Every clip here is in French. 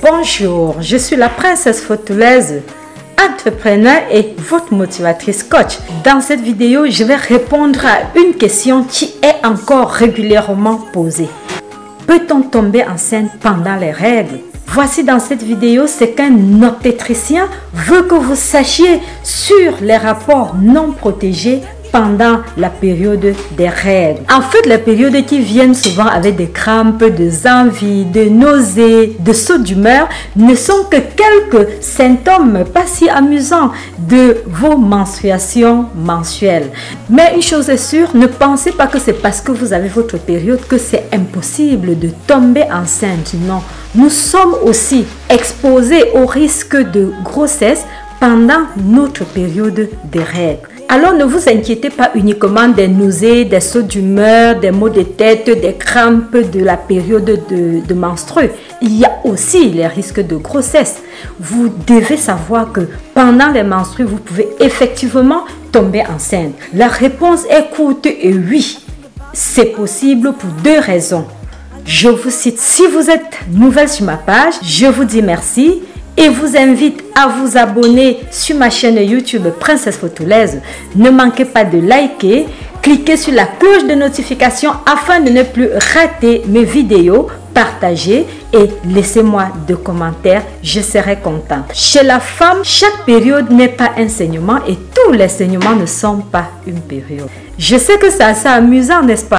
Bonjour, je suis la princesse Fotulaise, entrepreneur et votre motivatrice coach. Dans cette vidéo, je vais répondre à une question qui est encore régulièrement posée. Peut-on tomber enceinte pendant les règles? Voici dans cette vidéo ce qu'un obstétricien veut que vous sachiez sur les rapports non protégés pendant la période des règles. En fait, les périodes qui viennent souvent avec des crampes, des envies, des nausées, des sauts d'humeur ne sont que quelques symptômes pas si amusants de vos menstruations mensuelles. Mais une chose est sûre, ne pensez pas que c'est parce que vous avez votre période que c'est impossible de tomber enceinte. Non, nous sommes aussi exposés au risque de grossesse pendant notre période des règles. Alors ne vous inquiétez pas uniquement des nausées, des sauts d'humeur, des maux de tête, des crampes de la période de menstrues. Il y a aussi les risques de grossesse. Vous devez savoir que pendant les menstrues, vous pouvez effectivement tomber enceinte. La réponse est courte et oui, c'est possible pour deux raisons. Je vous cite, si vous êtes nouvelle sur ma page, je vous dis merci. Et vous invite à vous abonner sur ma chaîne YouTube Princesse Fotulaise. Ne manquez pas de liker, cliquez sur la cloche de notification afin de ne plus rater mes vidéos, partagez et laissez-moi des commentaires, je serai content. Chez la femme, chaque période n'est pas un saignement et tous les saignements ne sont pas une période. Je sais que c'est assez amusant, n'est-ce pas?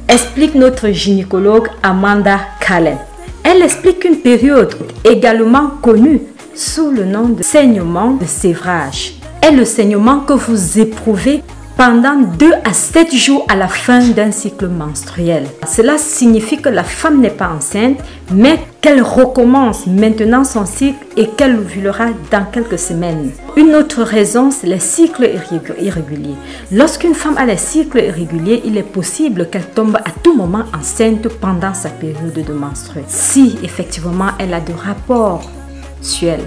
Explique notre gynécologue Amanda Callen. Elle explique qu'une période également connue sous le nom de saignement de sévrage est le saignement que vous éprouvez pendant 2 à 7 jours à la fin d'un cycle menstruel. Cela signifie que la femme n'est pas enceinte, mais qu'elle recommence maintenant son cycle et qu'elle ovulera dans quelques semaines. Une autre raison, c'est les cycles irréguliers. Lorsqu'une femme a les cycles irréguliers, il est possible qu'elle tombe à tout moment enceinte pendant sa période de menstrues. Si effectivement elle a des rapports sexuels.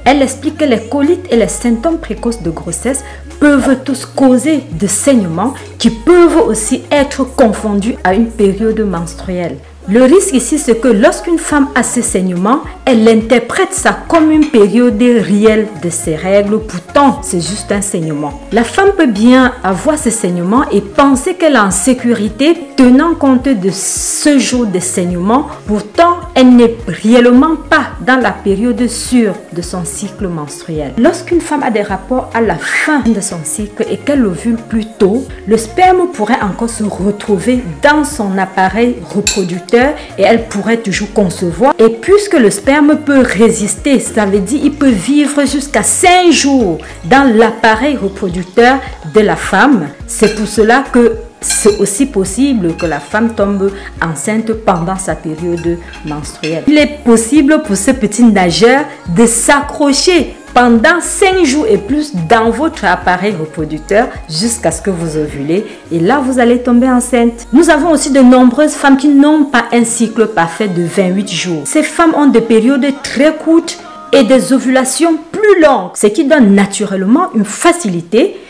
Elle explique que les colites et les symptômes précoces de grossesse peuvent tous causer de saignements qui peuvent aussi être confondus à une période menstruelle. Le risque ici, c'est que lorsqu'une femme a ces saignements, elle interprète ça comme une période réelle de ses règles. Pourtant, c'est juste un saignement. La femme peut bien avoir ces saignements et penser qu'elle est en sécurité tenant compte de ce jour de saignement. Pourtant, elle n'est réellement pas dans la période sûre de son cycle menstruel. Lorsqu'une femme a des rapports à la fin de son cycle et qu'elle ovule plus tôt, le sperme pourrait encore se retrouver dans son appareil reproducteur et elle pourrait toujours concevoir. Et puisque le sperme peut résister, ça veut dire qu'il peut vivre jusqu'à 5 jours dans l'appareil reproducteur de la femme. C'est pour cela que c'est aussi possible que la femme tombe enceinte pendant sa période menstruelle. Il est possible pour ce petit nageur de s'accrocher pendant 5 jours et plus dans votre appareil reproducteur jusqu'à ce que vous ovulez et là vous allez tomber enceinte. Nous avons aussi de nombreuses femmes qui n'ont pas un cycle parfait de 28 jours. Ces femmes ont des périodes très courtes et des ovulations plus longues, ce qui donne naturellement une facilité,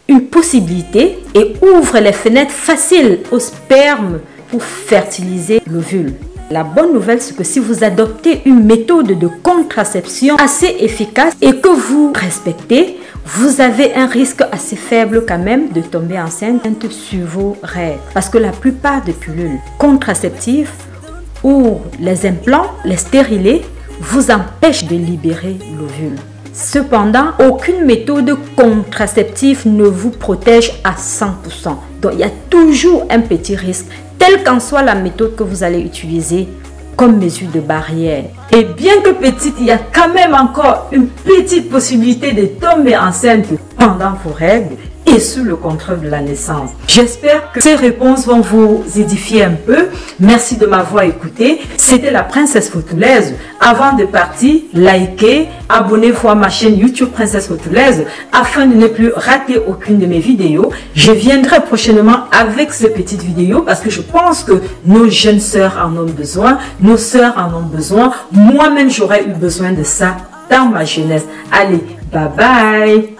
une possibilité et ouvre les fenêtres faciles au sperme pour fertiliser l'ovule. La bonne nouvelle, c'est que si vous adoptez une méthode de contraception assez efficace et que vous respectez, vous avez un risque assez faible quand même de tomber enceinte sur vos règles. Parce que la plupart des pilules contraceptives ou les implants, les stérilés, vous empêchent de libérer l'ovule. Cependant, aucune méthode contraceptive ne vous protège à 100%. Donc, il y a toujours un petit risque, quelle qu'en soit la méthode que vous allez utiliser comme mesure de barrière. Et bien que petite, il y a quand même encore une petite possibilité de tomber enceinte pendant vos règles et sous le contrôle de la naissance. J'espère que ces réponses vont vous édifier un peu. Merci de m'avoir écouté. C'était la princesse Fotulaise. Avant de partir, likez, abonnez-vous à ma chaîne YouTube Princesse Fotulaise afin de ne plus rater aucune de mes vidéos. Je viendrai prochainement avec ces petites vidéos parce que je pense que nos jeunes sœurs en ont besoin, nos sœurs en ont besoin. Moi-même, j'aurais eu besoin de ça dans ma jeunesse. Allez, bye bye!